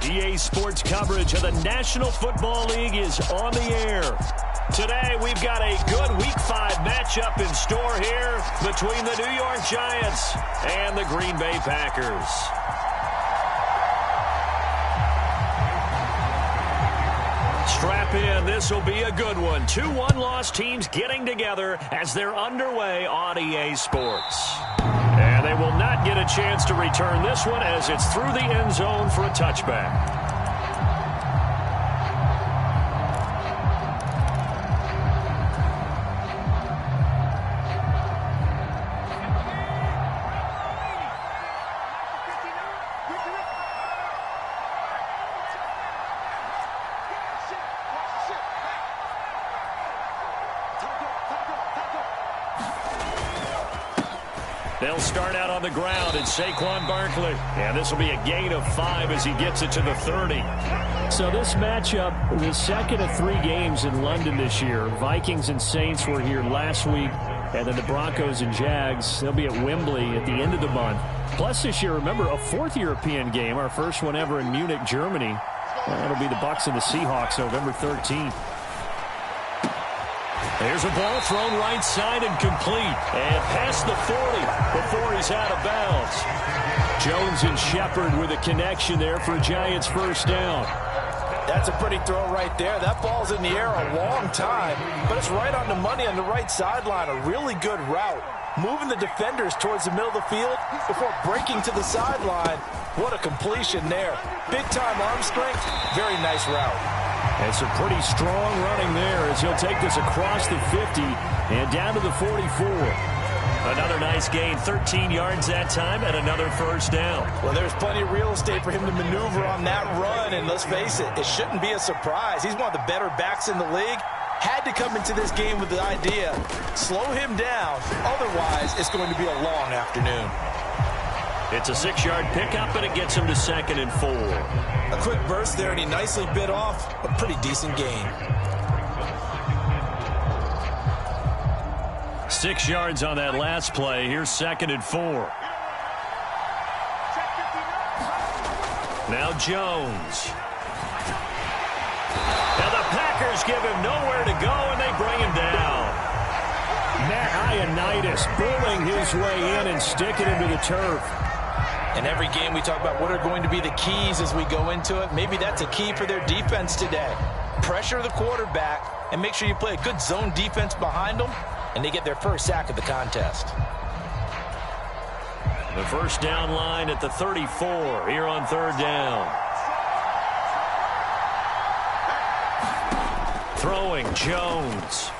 EA Sports coverage of the National Football League is on the air. Today, we've got a good Week 5 matchup in store here between the New York Giants and the Green Bay Packers. Strap in. This will be a good one. 2 one-loss teams getting together as they're underway on EA Sports. And they will not get a chance to return this one as it's through the end zone for a touchback. They'll start out on the ground, and Saquon Barkley. And this will be a gain of 5 as he gets it to the 30. So this matchup, the second of 3 games in London this year. Vikings and Saints were here last week, and then the Broncos and Jags, they'll be at Wembley at the end of the month. Plus this year, remember, a 4th European game, our first one ever in Munich, Germany. That'll be the Bucs and the Seahawks November 13th. There's a ball thrown right side and complete. And past the 40 before he's out of bounds. Jones and Shepard with a connection there for Giants first down. That's a pretty throw right there. That ball's in the air a long time, but it's right on the money on the right sideline. A really good route. Moving the defenders towards the middle of the field before breaking to the sideline. What a completion there. Big-time arm strength. Very nice route. And some pretty strong running there as he'll take this across the 50 and down to the 44. Another nice gain, 13 yards that time, and another first down. Well, there's plenty of real estate for him to maneuver on that run, and let's face it, it shouldn't be a surprise. He's one of the better backs in the league. Had to come into this game with the idea, slow him down, otherwise it's going to be a long afternoon. It's a 6-yard pickup, and it gets him to 2nd and 4. A quick burst there, and he nicely bit off a pretty decent gain. 6 yards on that last play. Here's 2nd and 4. Now Jones. Now the Packers give him nowhere to go, and they bring him down. Matt Ioannidis bullying his way in and sticking him to the turf. In every game we talk about what are going to be the keys as we go into it. Maybe that's a key for their defense today. Pressure the quarterback and make sure you play a good zone defense behind them, and they get their first sack of the contest. The first down line at the 34 here on 3rd down. Throwing Jones.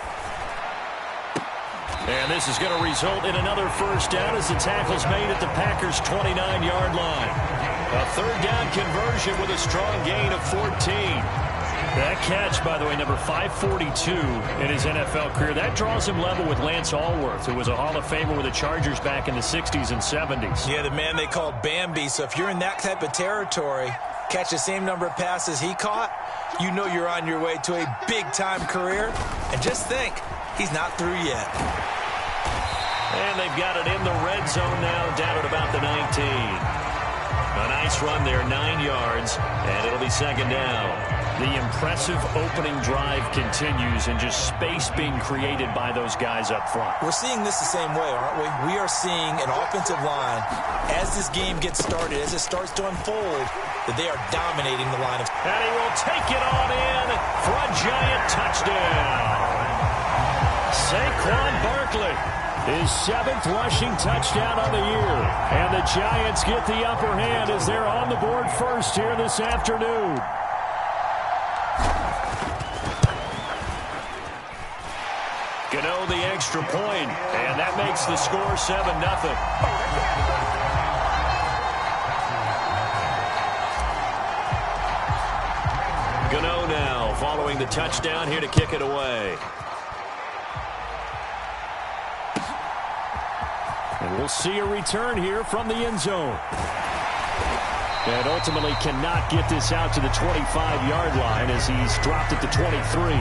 And this is going to result in another first down as the tackle's made at the Packers' 29-yard line. A 3rd down conversion with a strong gain of 14. That catch, by the way, number 542 in his NFL career. That draws him level with Lance Allworth, who was a Hall of Famer with the Chargers back in the 60s and 70s. Yeah, the man they called Bambi. So if you're in that type of territory, catch the same number of passes he caught, you know you're on your way to a big-time career. And just think, he's not through yet. And they've got it in the red zone now, down at about the 19. A nice run there, 9 yards, and it'll be 2nd down. The impressive opening drive continues, and just space being created by those guys up front. We're seeing this the same way, aren't we? We are seeing an offensive line, as this game gets started, as it starts to unfold, that they are dominating the line of... And he will take it on in for a Giant touchdown. Saquon Barkley, his 7th rushing touchdown on the year. And the Giants get the upper hand as they're on the board first here this afternoon. Gano the extra point, and that makes the score 7-0. Gano now following the touchdown here to kick it away. And we'll see a return here from the end zone. And ultimately cannot get this out to the 25-yard line as he's dropped at the 23.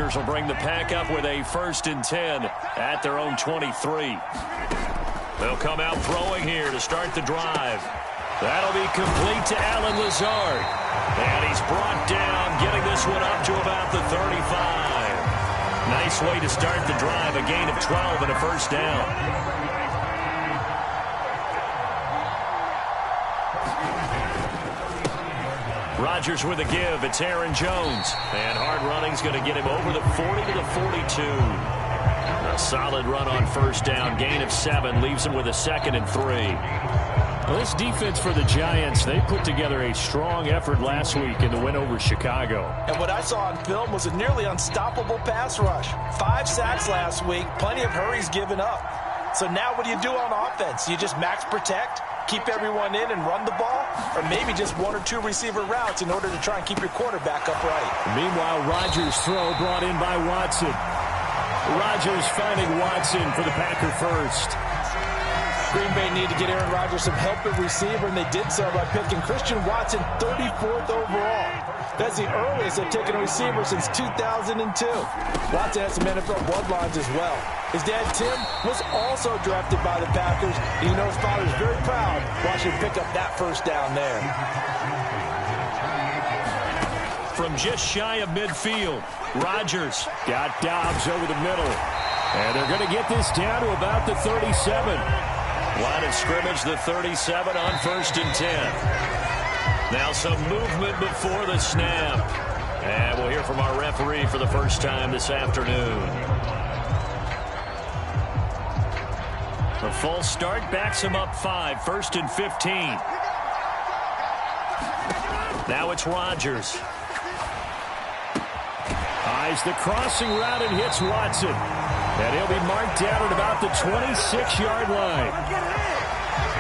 Rodgers will bring the pack up with a 1st and 10 at their own 23. They'll come out throwing here to start the drive. That'll be complete to Allen Lazard. And he's brought down, getting this one up to about the 35. Nice way to start the drive, a gain of 12 and a 1st down. Rodgers with a give. It's Aaron Jones. And hard running's going to get him over the 40 to the 42. A solid run on 1st down. Gain of 7 leaves him with a 2nd and 3. Well, this defense for the Giants, they put together a strong effort last week in the win over Chicago. And what I saw on film was a nearly unstoppable pass rush. 5 sacks last week, plenty of hurries given up. So now what do you do on offense? You just max protect, keep everyone in and run the ball, or maybe just 1 or 2 receiver routes in order to try and keep your quarterback upright. Meanwhile, Rodgers' throw brought in by Watson. Rodgers finding Watson for the Packer first. Green Bay need to get Aaron Rodgers some help at receiver, and they did so by picking Christian Watson 34th overall. That's the earliest they've taken a receiver since 2002. Watson has some NFL bloodlines as well. His dad, Tim, was also drafted by the Packers, and you know his father's very proud watching him pick up that 1st down there. From just shy of midfield, Rodgers got Dobbs over the middle. And they're going to get this down to about the 37. Line of scrimmage, the 37 on 1st and 10. Now some movement before the snap. And we'll hear from our referee for the first time this afternoon. A false start backs him up 5, 1st and 15. Now it's Rodgers. Eyes the crossing route and hits Watson. And he'll be marked down at about the 26-yard line.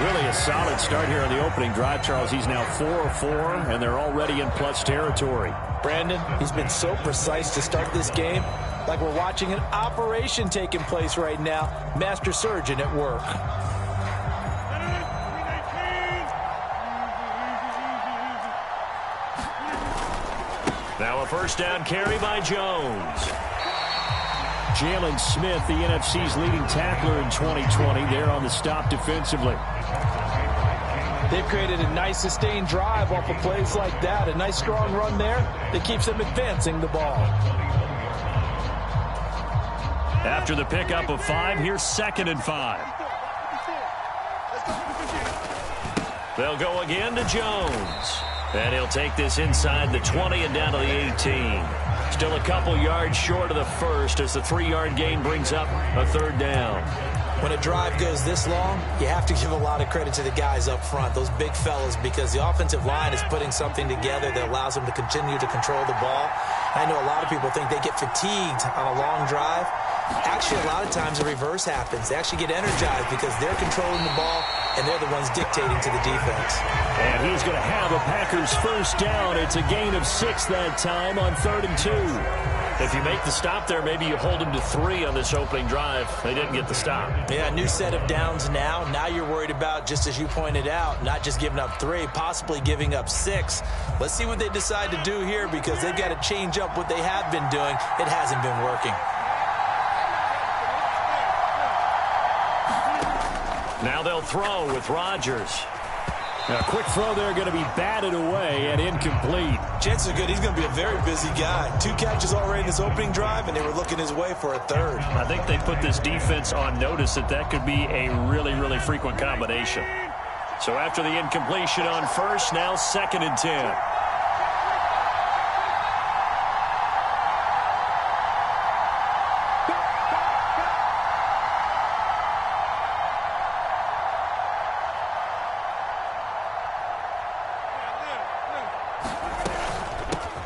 Really a solid start here on the opening drive, Charles. He's now 4 of 4, and they're already in plus territory. Brandon, he's been so precise to start this game, like we're watching an operation taking place right now. Master surgeon at work. Now a 1st down carry by Jones. Jalen Smith, the NFC's leading tackler in 2020, there on the stop defensively. They've created a nice sustained drive off of plays like that. A nice strong run there that keeps them advancing the ball. After the pickup of 5, here's 2nd and 5. They'll go again to Jones. And he'll take this inside the 20 and down to the 18. Still a couple yards short of the 1st as the 3-yard gain brings up a 3rd down. When a drive goes this long, you have to give a lot of credit to the guys up front, those big fellas, because the offensive line is putting something together that allows them to continue to control the ball. I know a lot of people think they get fatigued on a long drive. Actually, a lot of times the reverse happens. They actually get energized because they're controlling the ball, and they're the ones dictating to the defense. And he's going to have a Packers 1st down. It's a gain of 6 that time on 3rd and 2. If you make the stop there, maybe you hold him to 3 on this opening drive. They didn't get the stop. Yeah, new set of downs now. Now you're worried about, just as you pointed out, not just giving up 3, possibly giving up 6. Let's see what they decide to do here because they've got to change up what they have been doing. It hasn't been working. Now they'll throw with Rodgers. A quick throw there going to be batted away and incomplete. Chances are good he's going to be a very busy guy. 2 catches already in this opening drive, and they were looking his way for a 3rd. I think they put this defense on notice that could be a really, really frequent combination. So after the incompletion on 1st, now 2nd and 10.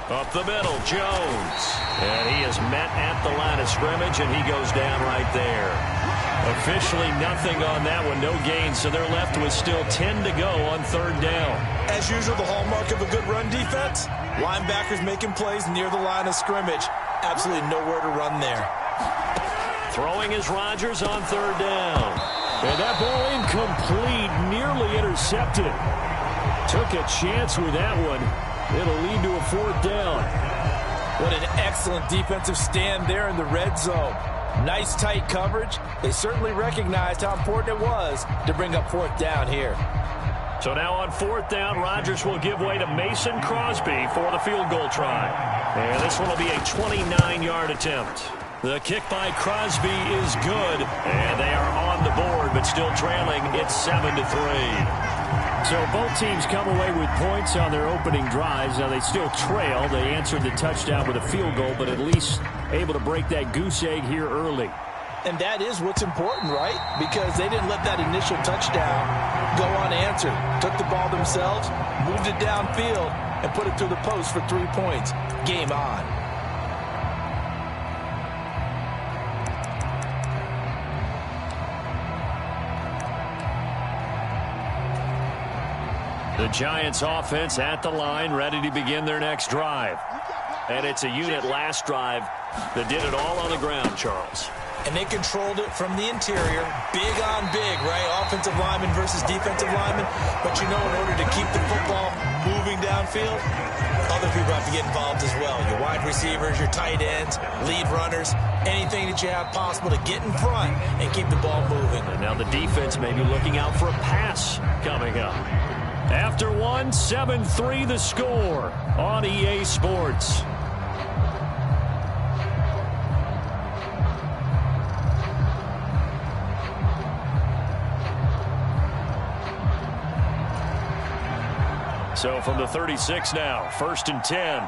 Up the middle, Jones. And he is met at the line of scrimmage, and he goes down right there. Officially nothing on that one, no gain, so they're left with still 10 to go on 3rd down. As usual, the hallmark of a good run defense, linebackers making plays near the line of scrimmage. Absolutely nowhere to run there. Throwing is Rodgers on 3rd down. And that ball incomplete, nearly intercepted. Took a chance with that one. It'll lead to a 4th down. What an excellent defensive stand there in the red zone. Nice tight coverage. They certainly recognized how important it was to bring up fourth down here. So now on fourth down, Rodgers will give way to Mason Crosby for the field goal try. And this one will be a 29-yard attempt. The kick by Crosby is good, and they are on the board, but still trailing. It's 7-3. So both teams come away with points on their opening drives. Now they still trail. They answered the touchdown with a field goal, but at least able to break that goose egg here early. And that is what's important, right? Because they didn't let that initial touchdown go unanswered. Took the ball themselves, moved it downfield, and put it through the post for 3 points. Game on. The Giants offense at the line, ready to begin their next drive. And it's a unit last drive that did it all on the ground, Charles. And they controlled it from the interior, big on big, right? Offensive lineman versus defensive lineman. But you know, in order to keep the football moving downfield, other people have to get involved as well. Your wide receivers, your tight ends, lead runners, anything that you have possible to get in front and keep the ball moving. And now the defense may be looking out for a pass coming up. After 7-3 the score on EA Sports. So from the 36 now, 1st and 10.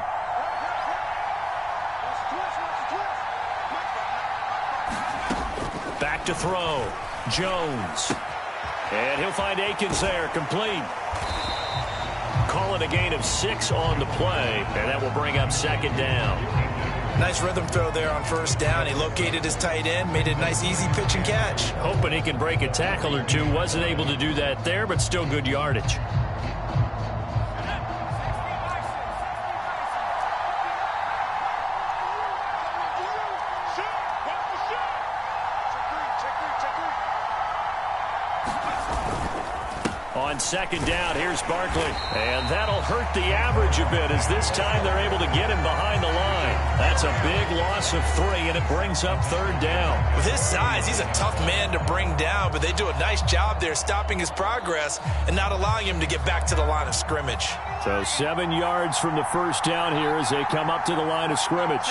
Back to throw. Jones. And he'll find Akins there, complete. Call it a gain of 6 on the play, and that will bring up 2nd down. Nice rhythm throw there on 1st down. He located his tight end, made it a nice easy pitch and catch. Hoping he can break a tackle or two. Wasn't able to do that there, but still good yardage. On 2nd down, here's Barkley. And that'll hurt the average a bit as this time they're able to get him behind the line. That's a big loss of 3, and it brings up 3rd down. With his size, he's a tough man to bring down, but they do a nice job there stopping his progress and not allowing him to get back to the line of scrimmage. So 7 yards from the 1st down here as they come up to the line of scrimmage.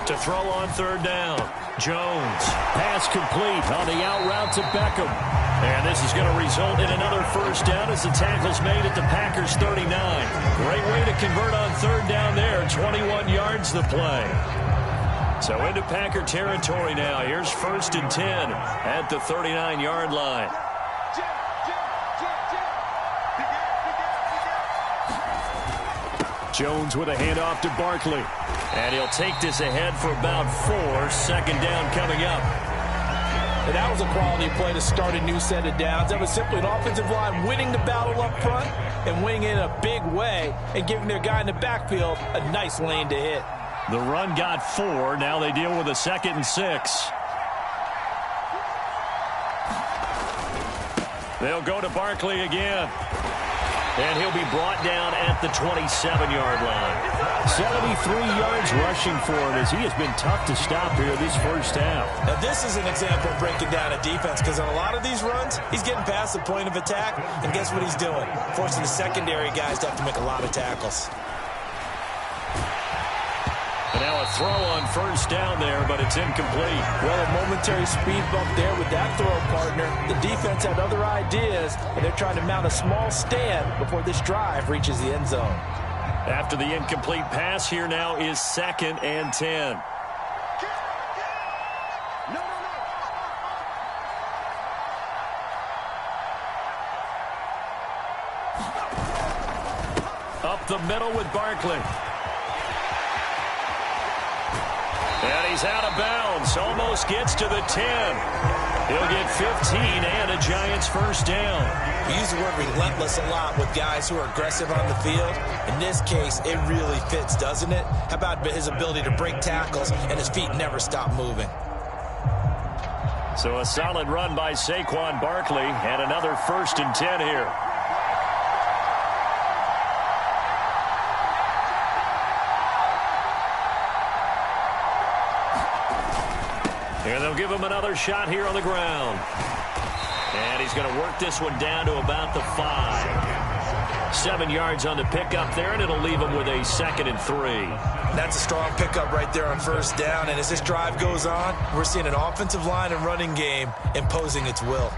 To throw on 3rd down, Jones. Pass complete on the out route to Beckham. And this is going to result in another 1st down as the tackle's made at the Packers' 39. Great way to convert on 3rd down there. 21 yards the play. So into Packer territory now. Here's 1st and 10 at the 39-yard line. Jones with a handoff to Barkley. And he'll take this ahead for about 4. 2nd down coming up. And that was a quality play to start a new set of downs. That was simply an offensive line winning the battle up front and winning it in a big way and giving their guy in the backfield a nice lane to hit. The run got 4. Now they deal with a 2nd and 6. They'll go to Barkley again. And he'll be brought down at the 27-yard line. 73 yards rushing for him as he has been tough to stop here this 1st half. Now this is an example of breaking down a defense because on a lot of these runs, he's getting past the point of attack, and guess what he's doing? Forcing the secondary guys to have to make a lot of tackles. And now a throw on 1st down there, but it's incomplete. Well, a momentary speed bump there with that throw, partner. The defense had other ideas, and they're trying to mount a small stand before this drive reaches the end zone. After the incomplete pass, here now is 2nd and 10. Up the middle with Barkley. And he's out of bounds. Almost gets to the 10. He'll get 15 and a Giants 1st down. We use the word relentless a lot with guys who are aggressive on the field. In this case, it really fits, doesn't it? How about his ability to break tackles and his feet never stop moving? So a solid run by Saquon Barkley and another 1st and 10 here. they'll give him another shot here on the ground. And he's going to work this one down to about the 5. 7 yards on the pickup there, and it'll leave him with a 2nd and 3. That's a strong pickup right there on first down. And as this drive goes on, we're seeing an offensive line and running game imposing its will.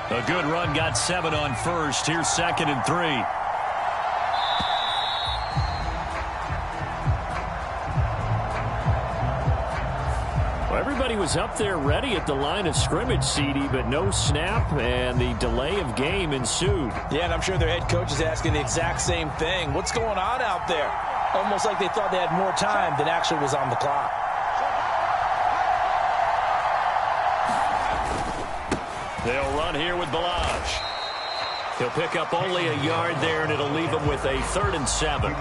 A good run, got 7 on first. Here's 2nd and 3. Well, everybody was up there ready at the line of scrimmage, CD, but no snap, and the delay of game ensued. Yeah, and I'm sure their head coach is asking the exact same thing. What's going on out there? Almost like they thought they had more time than actually was on the clock. They'll run here with Balazs. He'll pick up only a yard there, and it'll leave him with a 3rd and 7.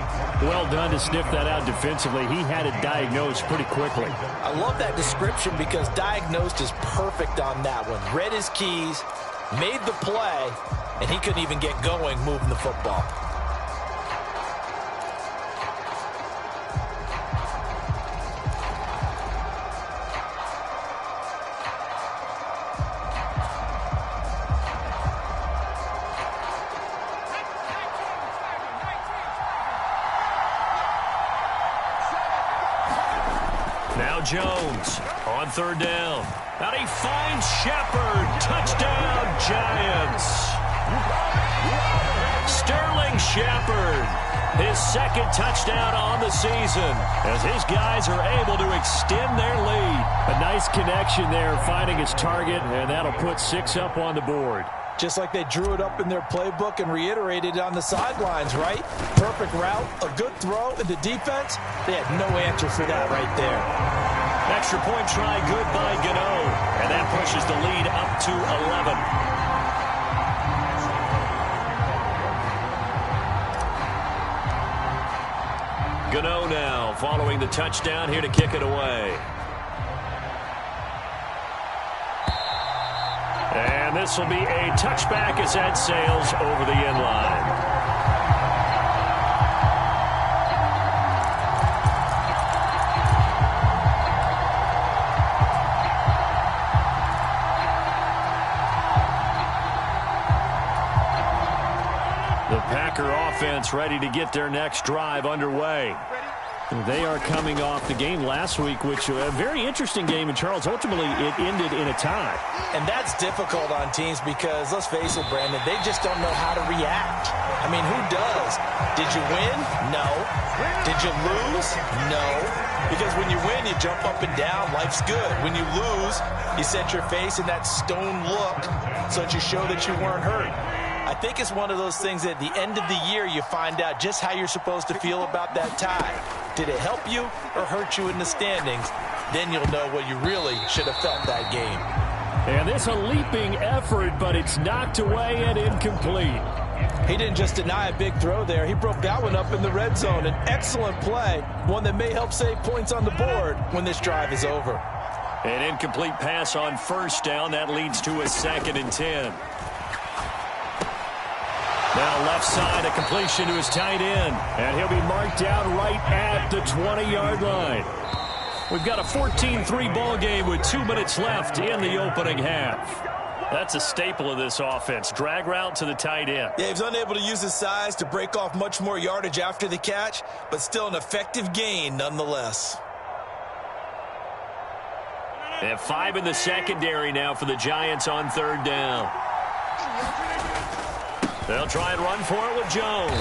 Well done to sniff that out defensively. He had it diagnosed pretty quickly. I love that description because diagnosed is perfect on that one. Read his keys, made the play, and he couldn't even get going moving the football. Now Jones on 3rd down. And he finds Shepard. Touchdown, Giants. Sterling Shepard, his 2nd touchdown on the season, as his guys are able to extend their lead. A nice connection there, finding his target, and that'll put 6 up on the board. Just like they drew it up in their playbook and reiterated it on the sidelines, right? Perfect route, a good throw, and the defense, they had no answer for that right there. Extra point try, good by Gano, and that pushes the lead up to 11. Gano now following the touchdown here to kick it away. And this will be a touchback as that sails over the end line. The Packer offense ready to get their next drive underway. They are coming off the game last week, which was a very interesting game in Charles. Ultimately, it ended in a tie. And that's difficult on teams because, let's face it, Brandon, they just don't know how to react. I mean, who does? Did you win? No. Did you lose? No. Because when you win, you jump up and down. Life's good. When you lose, you set your face in that stone look so that you show that you weren't hurt. I think it's one of those things that at the end of the year you find out just how you're supposed to feel about that tie. Did it help you or hurt you in the standings? Then you'll know what you really should have felt that game. And this a leaping effort, but it's knocked away and incomplete. He didn't just deny a big throw there. He broke that one up in the red zone. An excellent play, one that may help save points on the board when this drive is over. An incomplete pass on 1st down. That leads to a 2nd and 10. Now left side, a completion to his tight end. And he'll be marked down right at the 20-yard line. We've got a 14-3 ball game with 2 minutes left in the opening half. That's a staple of this offense. Drag route to the tight end. Yeah, he was unable to use his size to break off much more yardage after the catch, but still an effective gain nonetheless. They have 5 in the secondary now for the Giants on 3rd down. They'll try and run for it with Jones.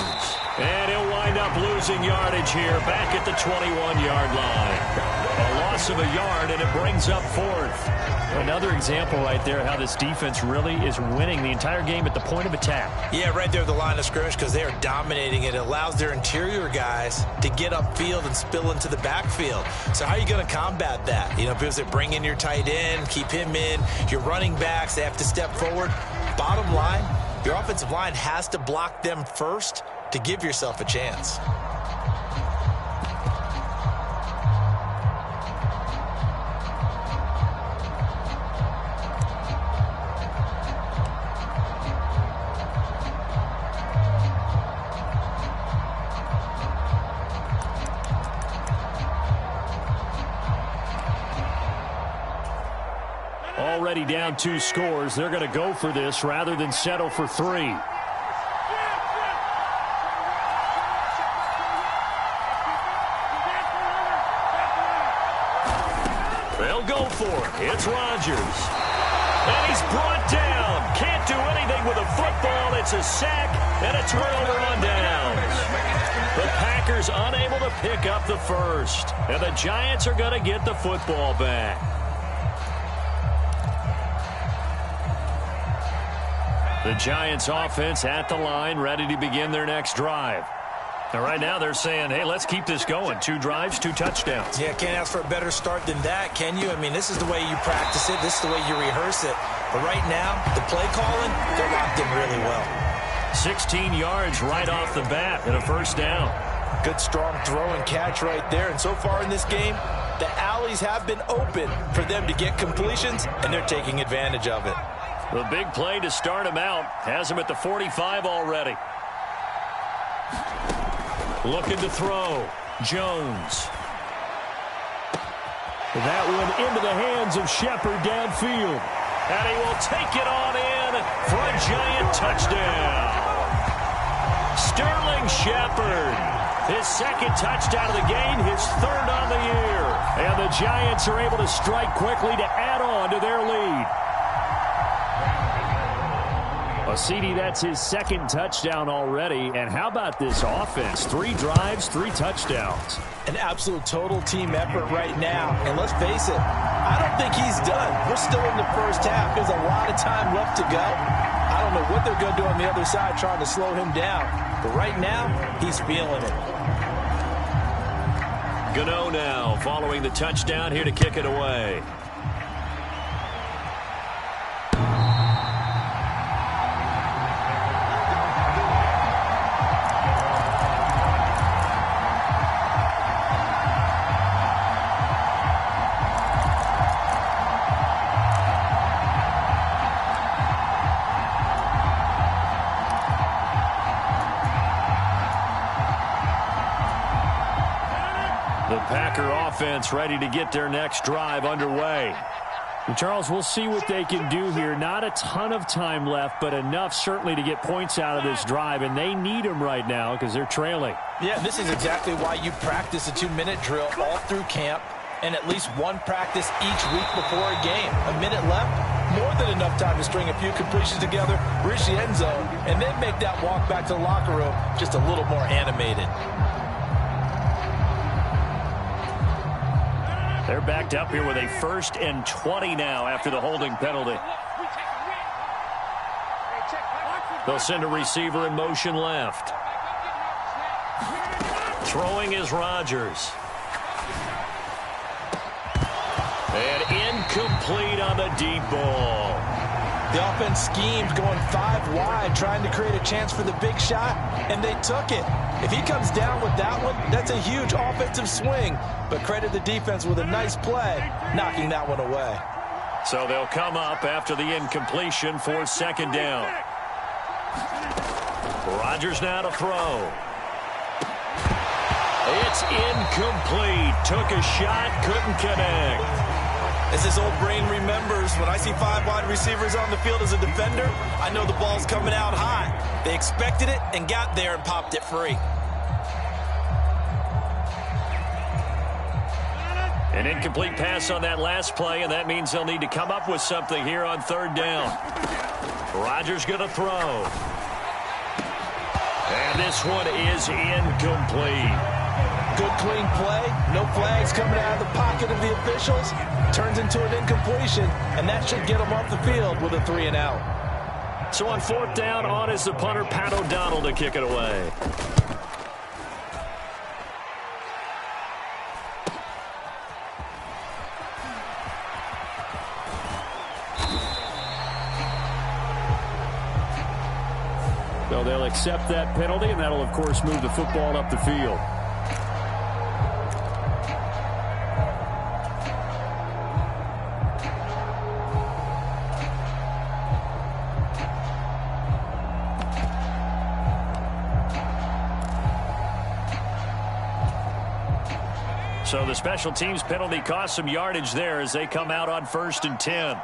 And he'll wind up losing yardage here back at the 21-yard line. A loss of a yard, and it brings up 4th. Another example right there how this defense really is winning the entire game at the point of attack. Yeah, right there at the line of scrimmage because they are dominating it. It allows their interior guys to get upfield and spill into the backfield. So how are you going to combat that? You know, because they bring in your tight end, keep him in. Your running backs, they have to step forward. Bottom line, your offensive line has to block them first to give yourself a chance. Already down 2 scores. They're going to go for this rather than settle for 3. They'll go for it. It's Rodgers. And he's brought down. Can't do anything with a football. It's a sack and a turnover on downs. The Packers unable to pick up the first. And the Giants are going to get the football back. The Giants offense at the line, ready to begin their next drive. And right now they're saying, hey, let's keep this going. 2 drives, 2 touchdowns. Yeah, can't ask for a better start than that, can you? I mean, this is the way you practice it. This is the way you rehearse it. But right now, the play calling, they're locked in really well. 16 yards right off the bat and a first down. Good, strong throw and catch right there. And so far in this game, the alleys have been open for them to get completions, and they're taking advantage of it. The big play to start him out has him at the 45 already. Looking to throw. Jones. That one into the hands of Shepard downfield. And he will take it on in for a Giant touchdown. Sterling Shepard. His second touchdown of the game, his 3rd on the year. And the Giants are able to strike quickly to add on to their lead. CD, that's his 2nd touchdown already. And how about this offense? 3 drives, 3 touchdowns. An absolute total team effort right now. And let's face it, I don't think he's done. We're still in the first half. There's a lot of time left to go. I don't know what they're going to do on the other side trying to slow him down. But right now, he's feeling it. Gano now following the touchdown here to kick it away. Packer offense ready to get their next drive underway. And Charles, we'll see what they can do here. Not a ton of time left, but enough certainly to get points out of this drive, and they need them right now because they're trailing. Yeah, this is exactly why you practice a 2-minute drill all through camp and at least one practice each week before a game. A minute left, more than enough time to string a few completions together, reach the end zone, and then make that walk back to the locker room just a little more animated. They're backed up here with a 1st and 20 now after the holding penalty. They'll send a receiver in motion left. Throwing is Rodgers. And incomplete on the deep ball. The offense schemed going 5 wide, trying to create a chance for the big shot, and they took it. If he comes down with that one, that's a huge offensive swing. But credit the defense with a nice play, knocking that one away. So they'll come up after the incompletion for 2nd down. Rodgers now to throw. It's incomplete. Took a shot, couldn't connect. As his old brain remembers, when I see 5 wide receivers on the field as a defender, I know the ball's coming out high. They expected it and got there and popped it free. An incomplete pass on that last play, and that means they'll need to come up with something here on 3rd down. Rodgers going to throw. And this one is incomplete. Good, clean play. No flags coming out of the pocket of the officials. Turns into an incompletion, and that should get them off the field with a 3 and out. So on 4th down, on is the punter, Pat O'Donnell, to kick it away. They'll they'll accept that penalty, and that'll, of course, move the football up the field. So the special teams penalty cost some yardage there as they come out on 1st and 10.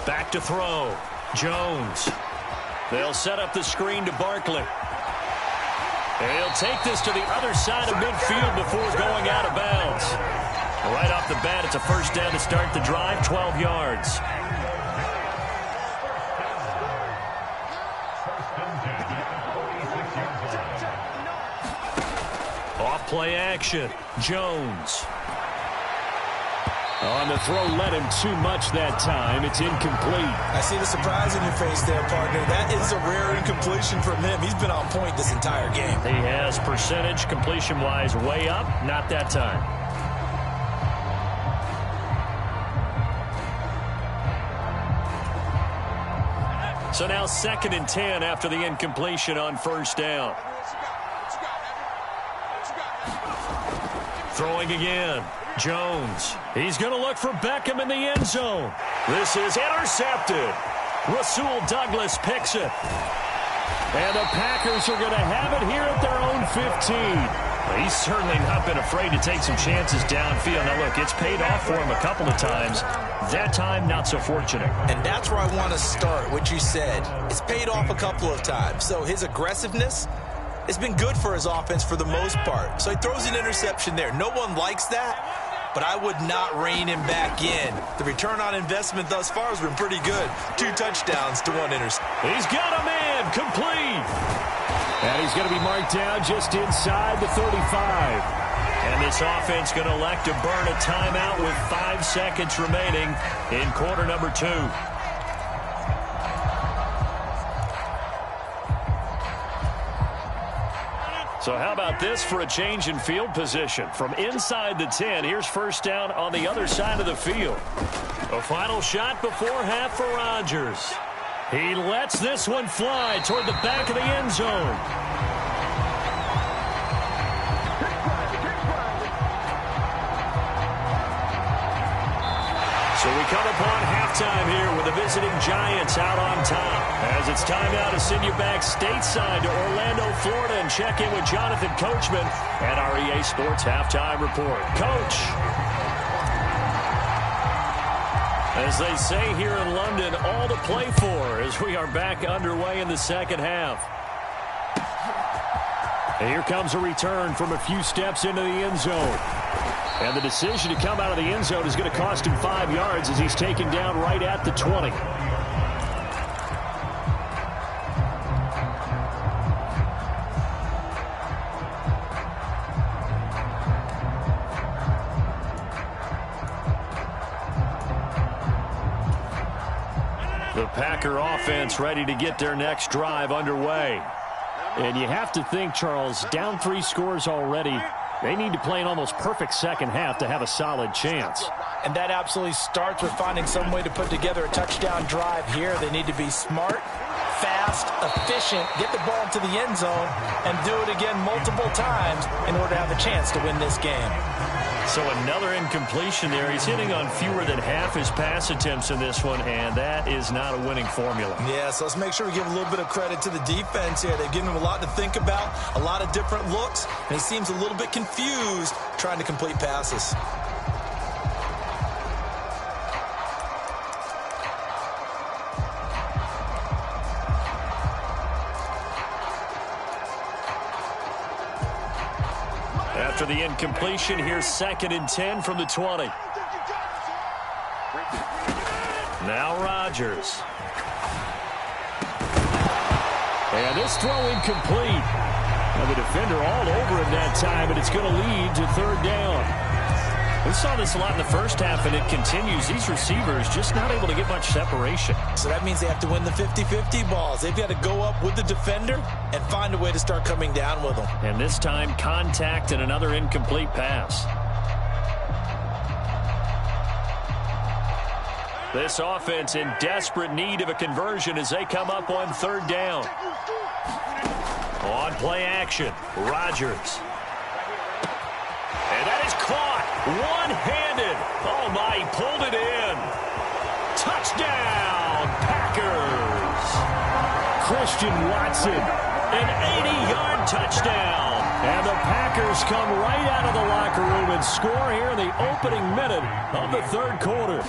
Back to throw. Jones. They'll set up the screen to Barkley. He'll take this to the other side of midfield before going out of bounds. Right off the bat, it's a first down to start the drive, 12 yards. Off play action. Jones. On the throw, led him too much that time. It's incomplete. I see the surprise in your face there, partner. That is a rare incompletion from him. He's been on point this entire game. He has percentage completion-wise way up. Not that time. So now 2nd and 10 after the incompletion on 1st down. Throwing again. Jones. He's going to look for Beckham in the end zone. This is intercepted. Rasul Douglas picks it. And the Packers are going to have it here at their own 15. He's certainly not been afraid to take some chances downfield. Now, look, it's paid off for him a couple of times. That time, not so fortunate. And that's where I want to start, what you said. It's paid off a couple of times. So his aggressiveness, it's been good for his offense for the most part. So he throws an interception there. No one likes that, but I would not rein him back in. The return on investment thus far has been pretty good. 2 touchdowns to 1 interception. He's got a man complete. And he's going to be marked down just inside the 35. And this offense going to elect to burn a timeout with 5 seconds remaining in quarter number 2. So how about this for a change in field position? From inside the 10, here's first down on the other side of the field. A final shot before half for Rodgers. He lets this one fly toward the back of the end zone. So we come upon halftime here with the visiting Giants out on top. As it's time now to send you back stateside to Orlando, Florida, and check in with Jonathan Coachman at our EA Sports Halftime Report. Coach. As they say here in London, all to play for as we are back underway in the second half. And here comes a return from a few steps into the end zone. And the decision to come out of the end zone is going to cost him 5 yards as he's taken down right at the 20. The Packer offense ready to get their next drive underway. And you have to think, Charles, down 3 scores already. They need to play an almost perfect second half to have a solid chance. And that absolutely starts with finding some way to put together a touchdown drive here. They need to be smart, fast, efficient, get the ball into the end zone, and do it again multiple times in order to have a chance to win this game. So another incompletion there. He's hitting on fewer than half his pass attempts in this one, and that is not a winning formula. Yeah, so let's make sure we give a little bit of credit to the defense here. They've given him a lot to think about, a lot of different looks, and he seems a little bit confused trying to complete passes. After the incompletion, here's 2nd and 10 from the 20. Now Rodgers. And this throw incomplete. And the defender all over him that time, but it's going to lead to 3rd down. We saw this a lot in the first half, and it continues. These receivers just not able to get much separation. So that means they have to win the 50-50 balls. They've got to go up with the defender and find a way to start coming down with them. And this time, contact and another incomplete pass. This offense in desperate need of a conversion as they come up on third down. On play action, Rodgers. And that is caught one-handed. Oh, my, he pulled it in. Touchdown, Packers. Christian Watson, an 80-yard touchdown. And the Packers come right out of the locker room and score here in the opening minute of the third quarter.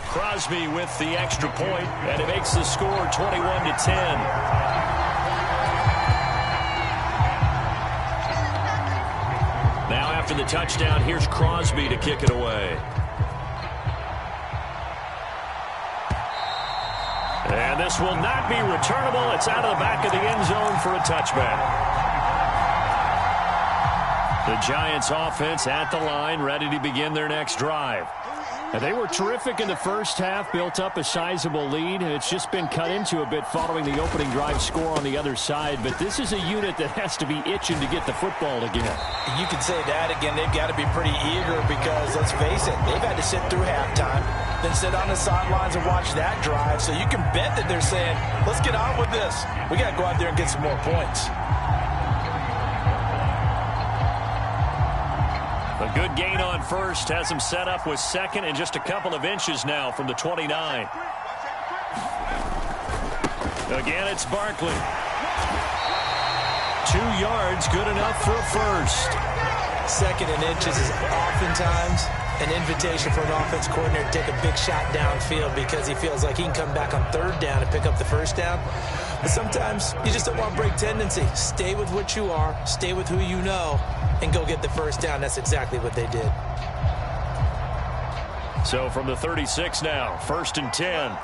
Crosby with the extra point, and it makes the score 21-10. Now after the touchdown, here's Crosby to kick it away. And this will not be returnable. It's out of the back of the end zone for a touchback. The Giants offense at the line, ready to begin their next drive. And they were terrific in the first half, built up a sizable lead. It's just been cut into a bit following the opening drive score on the other side. But this is a unit that has to be itching to get the football again. You can say that again. They've got to be pretty eager because, let's face it, they've had to sit through halftime, then sit on the sidelines and watch that drive. So you can bet that they're saying, let's get on with this. We got to go out there and get some more points. A good gain on first has him set up with second and just a couple of inches now from the 29. Again, it's Barkley. 2 yards, good enough for a first. Second and inches is oftentimes an invitation for an offense coordinator to take a big shot downfield because he feels like he can come back on third down and pick up the first down. But sometimes you just don't want to break tendency. Stay with what you are, stay with who you know, and go get the first down. That's exactly what they did. So from the 36 now, 1st and 10.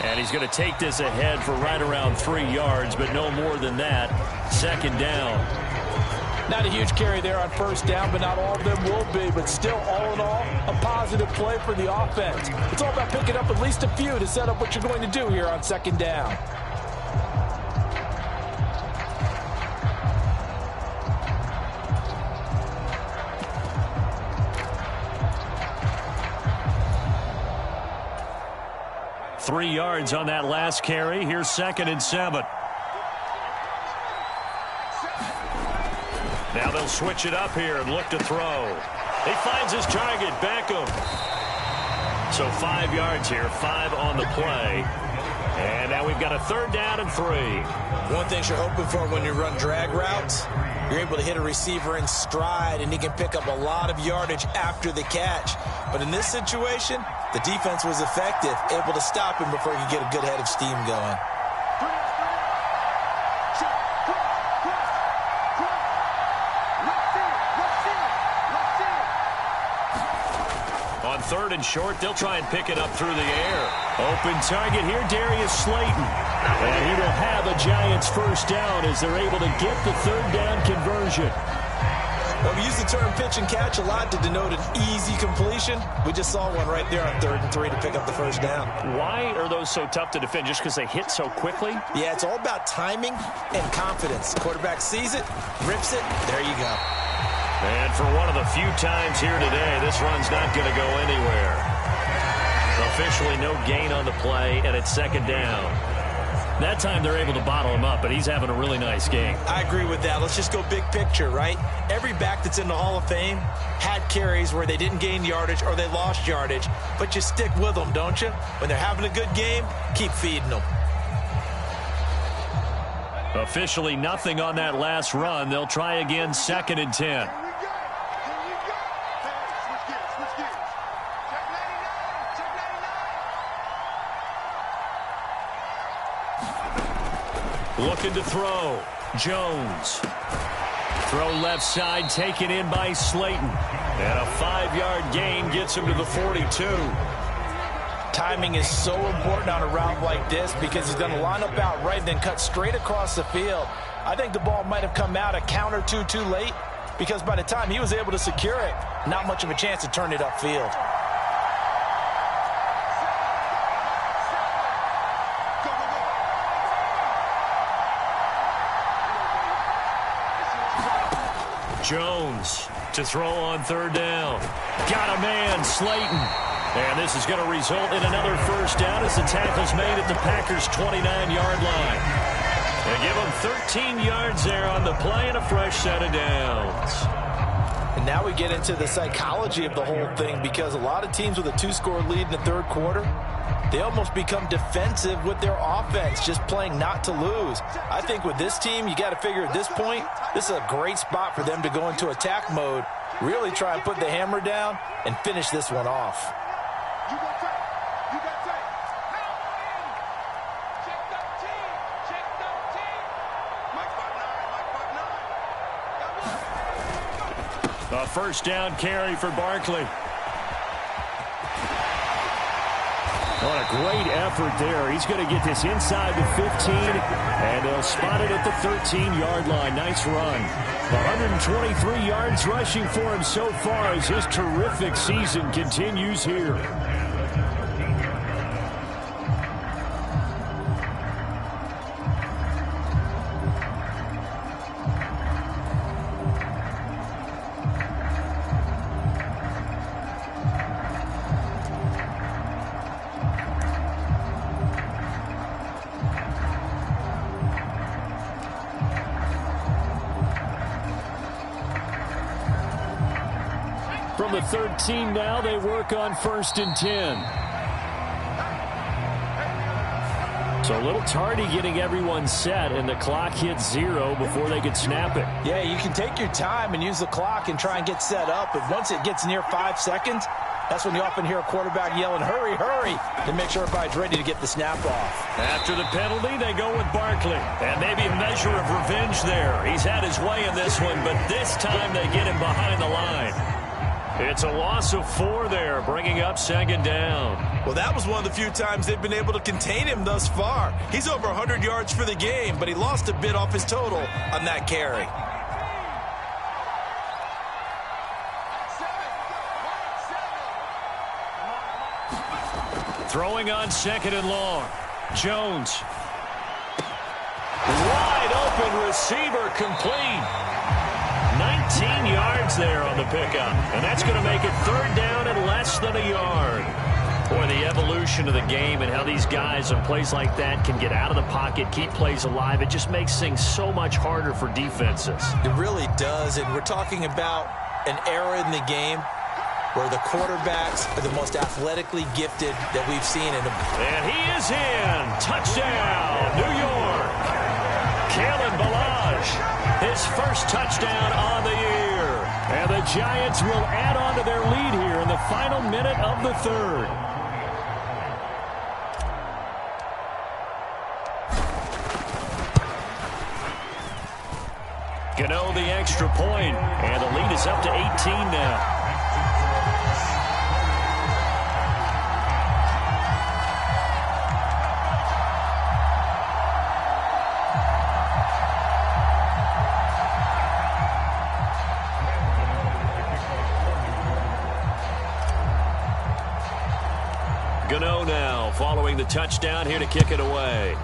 And he's going to take this ahead for right around 3 yards, but no more than that. 2nd down. Not a huge carry there on first down, but not all of them will be. But still, all in all, a positive play for the offense. It's all about picking up at least a few to set up what you're going to do here on 2nd down. Three yards on that last carry. Here's 2nd and 7. Now they'll switch it up here and look to throw. He finds his target, Beckham. So 5 yards here, 5 on the play. And now we've got a 3rd down and 3. One thing you're hoping for when you run drag routes, you're able to hit a receiver in stride, and he can pick up a lot of yardage after the catch. But in this situation, the defense was effective, able to stop him before he could get a good head of steam going. On 3rd and short, they'll try and pick it up through the air. Open target here, Darius Slayton. And he will have a Giants first down as they're able to get the 3rd down conversion. Well, we use the term pitch and catch a lot to denote an easy completion. We just saw one right there on 3rd and 3 to pick up the first down. Why are those so tough to defend? Just because they hit so quickly? Yeah, it's all about timing and confidence. Quarterback sees it, rips it, there you go. And for one of the few times here today, this run's not going to go anywhere. Officially no gain on the play, and it's 2nd down. That time they're able to bottle him up, but he's having a really nice game. I agree with that. Let's just go big picture, right? Every back that's in the Hall of Fame had carries where they didn't gain yardage or they lost yardage, but you stick with them, don't you? When they're having a good game, keep feeding them. Officially nothing on that last run. They'll try again, 2nd and 10. Looking to throw. Jones. Throw left side, taken in by Slayton. And a 5-yard gain gets him to the 42. Timing is so important on a route like this because he's going to line up out right and then cut straight across the field. I think the ball might have come out a count or two too late because by the time he was able to secure it, not much of a chance to turn it upfield. Jones to throw on third down. Got a man, Slayton. And this is going to result in another first down as the tackle's made at the Packers' 29-yard line. They give them 13 yards there on the play and a fresh set of downs. And now we get into the psychology of the whole thing because a lot of teams with a 2-score lead in the third quarter, they almost become defensive with their offense, just playing not to lose. I think with this team, you got to figure at this point, this is a great spot for them to go into attack mode, really try and put the hammer down and finish this one off. A first down carry for Barkley. What a great effort there. He's going to get this inside the 15, and they'll spot it at the 13-yard line. Nice run. 123 yards rushing for him so far as his terrific season continues here. From the 13 now, they work on 1st and 10. So a little tardy getting everyone set, and the clock hits 0 before they could snap it. Yeah, you can take your time and use the clock and try and get set up, but once it gets near 5 seconds, that's when you often hear a quarterback yelling, hurry, hurry, to make sure everybody's ready to get the snap off. After the penalty, they go with Barkley. And maybe a measure of revenge there. He's had his way in this one, but this time they get him behind the line. It's a loss of 4 there, bringing up 2nd down. Well, that was one of the few times they've been able to contain him thus far. He's over 100 yards for the game, but he lost a bit off his total on that carry. Throwing on 2nd and long. Jones. Wide open receiver complete. 19 yards there on the pickup. And that's going to make it 3rd down and less than a yard. Boy, the evolution of the game and how these guys on plays like that can get out of the pocket, keep plays alive, it just makes things so much harder for defenses. It really does, and we're talking about an era in the game where the quarterbacks are the most athletically gifted that we've seen in them. And he is in. Touchdown, New York. Kalen Ballage, his first touchdown on the year. And the Giants will add on to their lead here in the final minute of the 3rd. Gano the extra point, and the lead is up to 18 now. Gano now following the touchdown here to kick it away.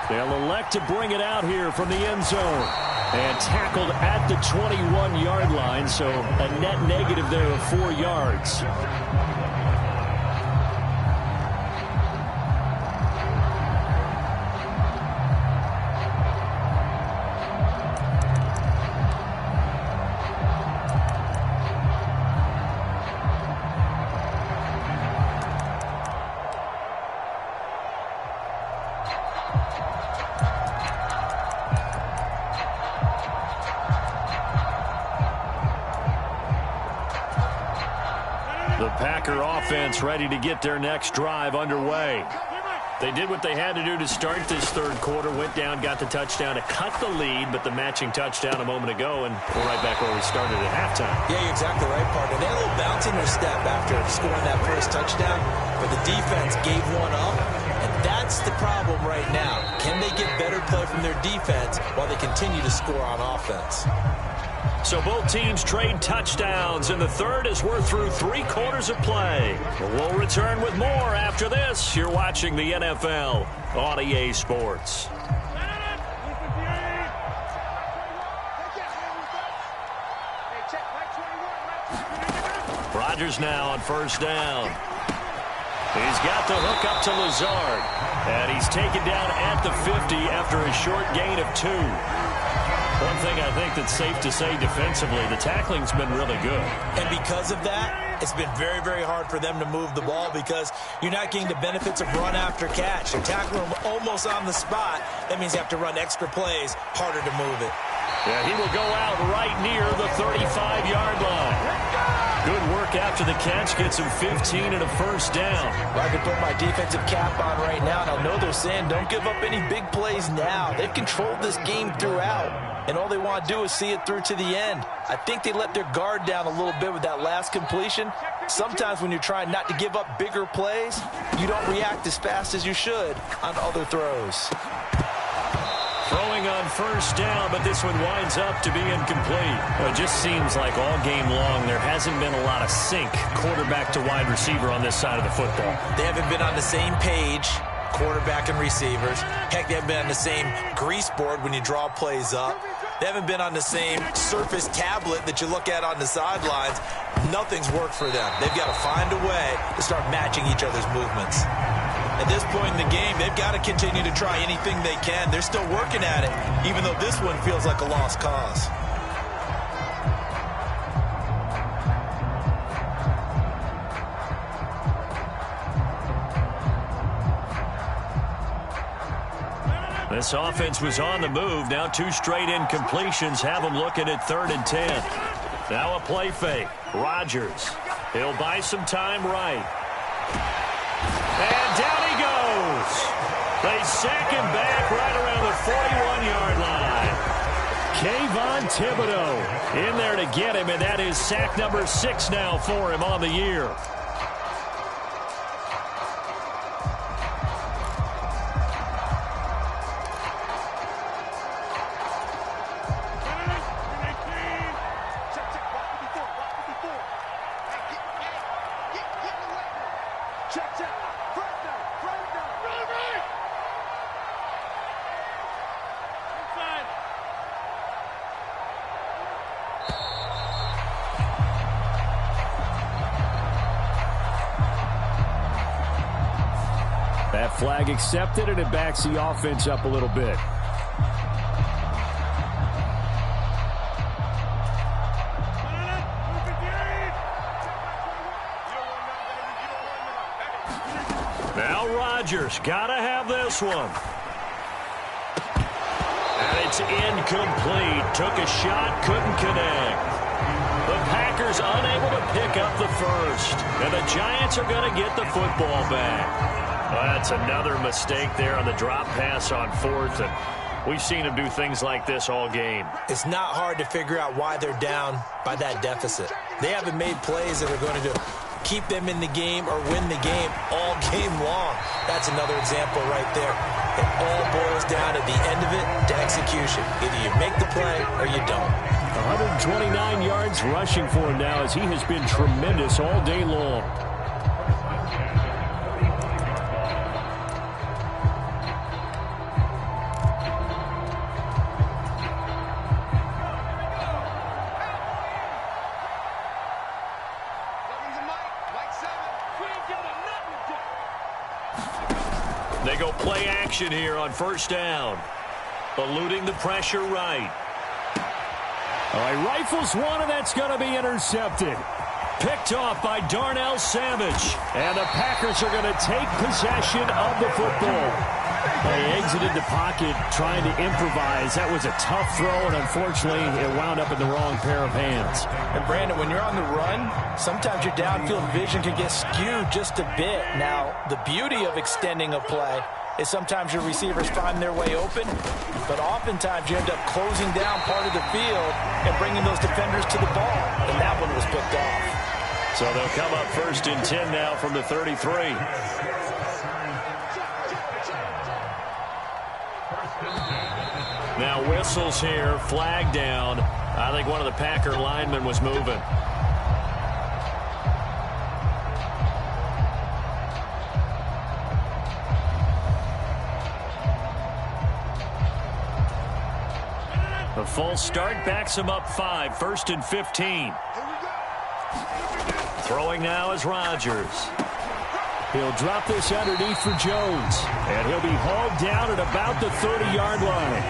They'll elect to bring it out here from the end zone. And tackled at the 21-yard line, so a net negative there of 4 yards. The Packer offense ready to get their next drive underway. They did what they had to do to start this third quarter, went down, got the touchdown to cut the lead, but the matching touchdown a moment ago, and we're right back where we started at halftime. Yeah, you're exactly right, partner. They had a little bounce in their step after scoring that first touchdown, but the defense gave one up, and that's the problem right now. Can they get better play from their defense while they continue to score on offense? So both teams trade touchdowns, and the third as we're through 3 quarters of play. We'll return with more after this. You're watching the NFL on EA Sports. Rodgers now on first down. He's got the hook up to Lazard, and he's taken down at the 50 after a short gain of 2. One thing I think that's safe to say defensively, the tackling's been really good. And because of that, it's been very, very hard for them to move the ball because you're not getting the benefits of run after catch. You're tackling them almost on the spot. That means you have to run extra plays, harder to move it. Yeah, he will go out right near the 35-yard line. Good work after the catch, gets him 15 and a first down. Well, I can put my defensive cap on right now, and I know they're saying don't give up any big plays now. They've controlled this game throughout, and all they want to do is see it through to the end. I think they let their guard down a little bit with that last completion. Sometimes when you're trying not to give up bigger plays, you don't react as fast as you should on other throws. Throwing on first down, but this one winds up to be incomplete. It just seems like all game long there hasn't been a lot of sync quarterback to wide receiver on this side of the football. They haven't been on the same page, quarterback and receivers. Heck, they haven't been on the same grease board when you draw plays up. They haven't been on the same Surface tablet that you look at on the sidelines. Nothing's worked for them. They've got to find a way to start matching each other's movements. At this point in the game, they've got to continue to try anything they can. They're still working at it, even though this one feels like a lost cause. This offense was on the move. Now 2 straight incompletions have them looking at 3rd and 10. Now a play fake. Rodgers. He'll buy some time right. And down he goes. They sack him back right around the 41-yard line. Kayvon Thibodeau in there to get him, and that is sack number 6 now for him on the year. That flag accepted, and it backs the offense up a little bit. Now Rodgers, gotta have this one. And it's incomplete. Took a shot, couldn't connect. The Packers unable to pick up the first. And the Giants are going to get the football back. Well, that's another mistake there on the drop pass on 4th. And we've seen them do things like this all game. It's not hard to figure out why they're down by that deficit. They haven't made plays that are going to keep them in the game or win the game all game long. That's another example right there. It all boils down at the end of it to execution. Either you make the play or you don't. 129 yards rushing for him now as he has been tremendous all day long. They go play action here on first down. Eluding the pressure right. All right, rifles one, and that's going to be intercepted. Picked off by Darnell Savage. And the Packers are going to take possession of the football. He exited the pocket trying to improvise. That was a tough throw, and unfortunately, it wound up in the wrong pair of hands. And Brandon, when you're on the run, sometimes your downfield vision can get skewed just a bit. Now, the beauty of extending a play is sometimes your receivers find their way open, but oftentimes you end up closing down part of the field and bringing those defenders to the ball, and that one was picked off. So they'll come up 1st and 10 now from the 33. Now whistles here, flag down. I think one of the Packer linemen was moving. The full start backs him up 5, 1st and 15. Throwing now is Rodgers. He'll drop this underneath for Jones, and he'll be hauled down at about the 30-yard line.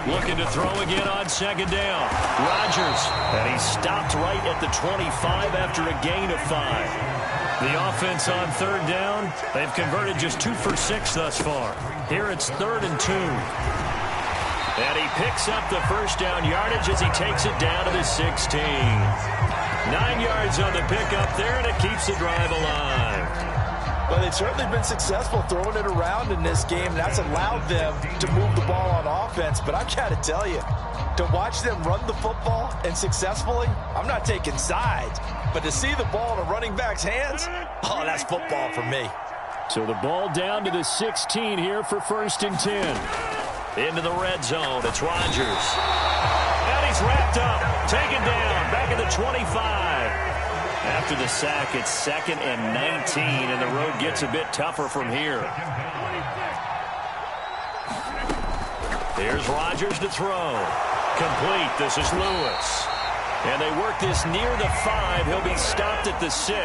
Looking to throw again on 2nd down. Rodgers, and he's stopped right at the 25 after a gain of 5. The offense on 3rd down, they've converted just 2 for 6 thus far. Here it's 3rd and 2. And he picks up the 1st down yardage as he takes it down to the 16. 9 yards on the pickup there, and it keeps the drive alive. Well, they've certainly been successful throwing it around in this game. That's allowed them to move the ball on offense. But I've got to tell you, to watch them run the football and successfully, I'm not taking sides. But to see the ball in a running back's hands, oh, that's football for me. So the ball down to the 16 here for 1st and 10. Into the red zone, it's Rodgers. And he's wrapped up, taken down, back at the 25. After the sack, it's 2nd and 19, and the road gets a bit tougher from here. Here's Rodgers to throw. Complete. This is Lewis. And they work this near the 5. He'll be stopped at the 6.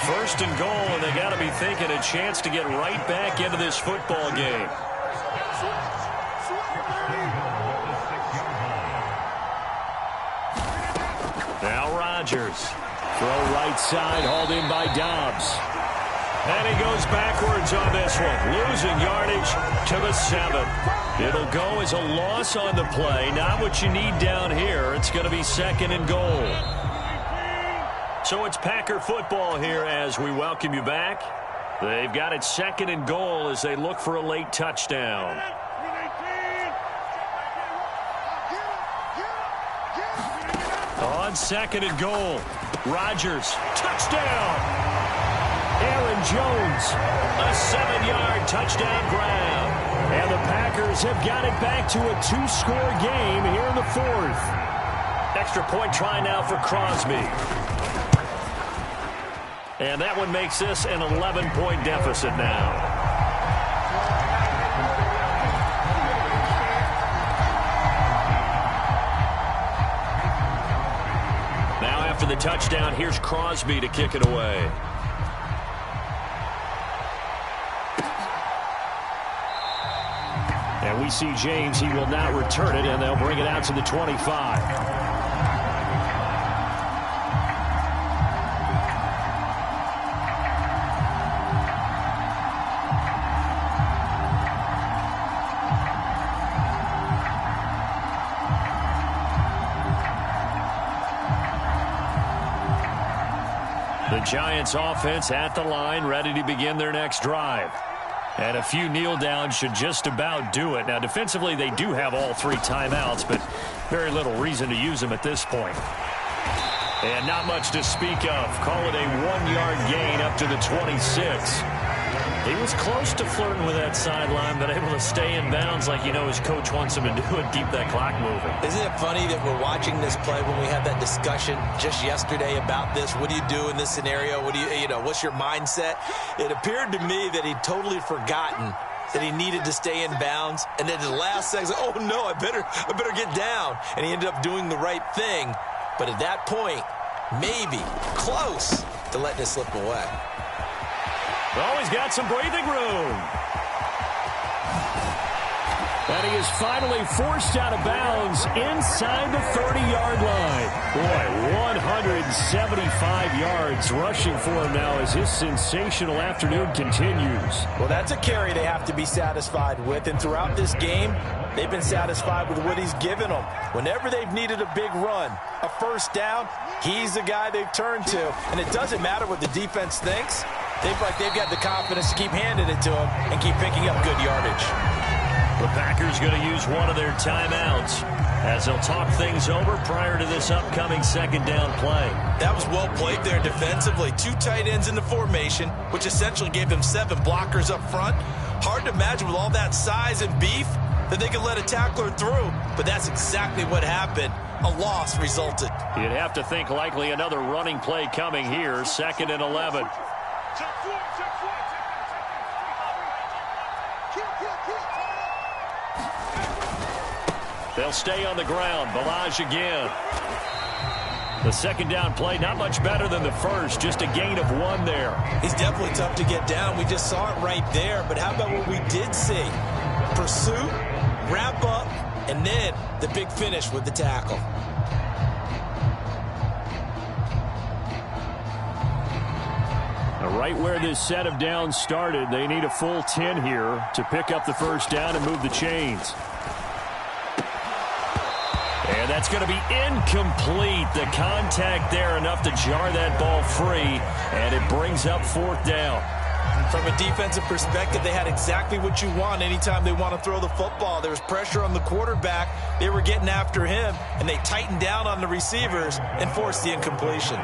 1st and goal, and they got to be thinking a chance to get right back into this football game. Now Rodgers. Throw right side, hauled in by Dobbs. And he goes backwards on this one, losing yardage to the 7. It'll go as a loss on the play. Not what you need down here. It's going to be 2nd and goal. So it's Packer football here as we welcome you back. They've got it 2nd and goal as they look for a late touchdown. On 2nd and goal, Rodgers, touchdown! Aaron Jones, a 7-yard touchdown grab. And the Packers have got it back to a 2-score game here in the 4th. Extra point try now for Crosby. And that one makes this an 11-point deficit now. After the touchdown, here's Crosby to kick it away. And we see James. He will not return it, and they'll bring it out to the 25. The Giants offense at the line, ready to begin their next drive. And a few kneel downs should just about do it. Now, defensively, they do have all 3 timeouts, but very little reason to use them at this point. And not much to speak of. Call it a 1-yard gain up to the 26. He was close to flirting with that sideline, but able to stay in bounds like you know his coach wants him to do and keep that clock moving. Isn't it funny that we're watching this play when we had that discussion just yesterday about this? What do you do in this scenario? What do you know, what's your mindset? It appeared to me that he'd totally forgotten that he needed to stay in bounds, and then the last second, oh no, I better get down. And he ended up doing the right thing. But at that point, maybe close to letting it slip away. Oh, he's got some breathing room. And he is finally forced out of bounds inside the 30-yard line. Boy, 175 yards rushing for him now as his sensational afternoon continues. Well, that's a carry they have to be satisfied with. And throughout this game, they've been satisfied with what he's given them. Whenever they've needed a big run, a first down, he's the guy they've turned to. And it doesn't matter what the defense thinks. They've got the confidence to keep handing it to him and keep picking up good yardage. The Packers going to use one of their timeouts as they'll talk things over prior to this upcoming second down play. That was well played there defensively. 2 tight ends in the formation, which essentially gave them 7 blockers up front. Hard to imagine with all that size and beef that they could let a tackler through, but that's exactly what happened. A loss resulted. You'd have to think likely another running play coming here, 2nd and 11. They'll stay on the ground. Balaj again. The second down play, not much better than the first. Just a gain of 1 there. He's definitely tough to get down. We just saw it right there. But how about what we did see? Pursuit, wrap up, and then the big finish with the tackle. Right where this set of downs started, they need a full 10 here to pick up the first down and move the chains. And that's going to be incomplete. The contact there enough to jar that ball free, and it brings up 4th down. From a defensive perspective, they had exactly what you want anytime they want to throw the football. There was pressure on the quarterback. They were getting after him, and they tightened down on the receivers and forced the incompletion.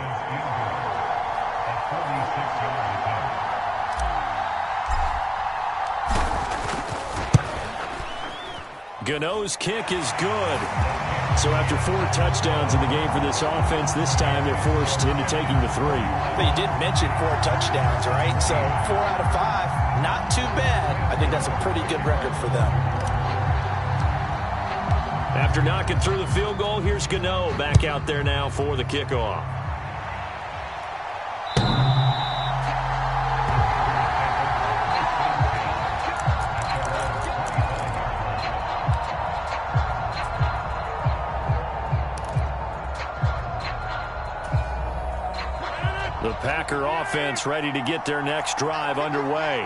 Gano's kick is good. So after 4 touchdowns in the game for this offense, this time they're forced into taking the 3. But you did mention 4 touchdowns, right? So 4 out of 5, not too bad. I think that's a pretty good record for them. After knocking through the field goal, here's Gano back out there now for the kickoff. The Packer offense ready to get their next drive underway.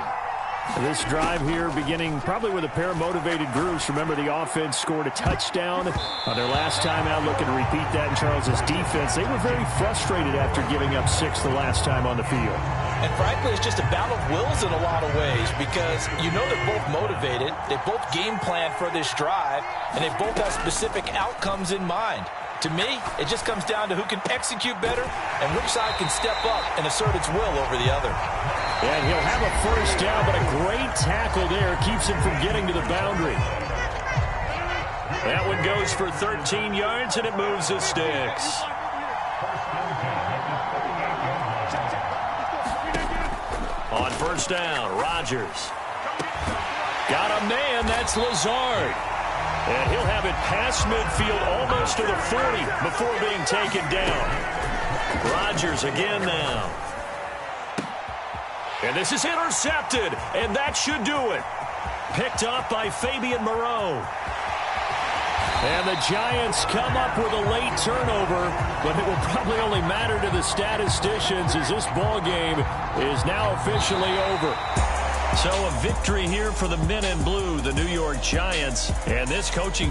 This drive here beginning probably with a pair of motivated groups. Remember, the offense scored a touchdown on their last time out, looking to repeat that in Charles's defense. They were very frustrated after giving up 6 the last time on the field. And frankly, it's just a battle of wills in a lot of ways because you know they're both motivated. They both game plan for this drive, and they both have specific outcomes in mind. To me, it just comes down to who can execute better and which side can step up and assert its will over the other. And he'll have a first down, but a great tackle there keeps him from getting to the boundary. That one goes for 13 yards, and it moves the sticks. On first down, Rodgers. Got a man, that's Lazard. And he'll have it past midfield almost to the 40 before being taken down. Rodgers again now. And this is intercepted, and that should do it. Picked up by Fabian Moreau. And the Giants come up with a late turnover, but it will probably only matter to the statisticians as this ball game is now officially over. So a victory here for the men in blue, the New York Giants, and this coaching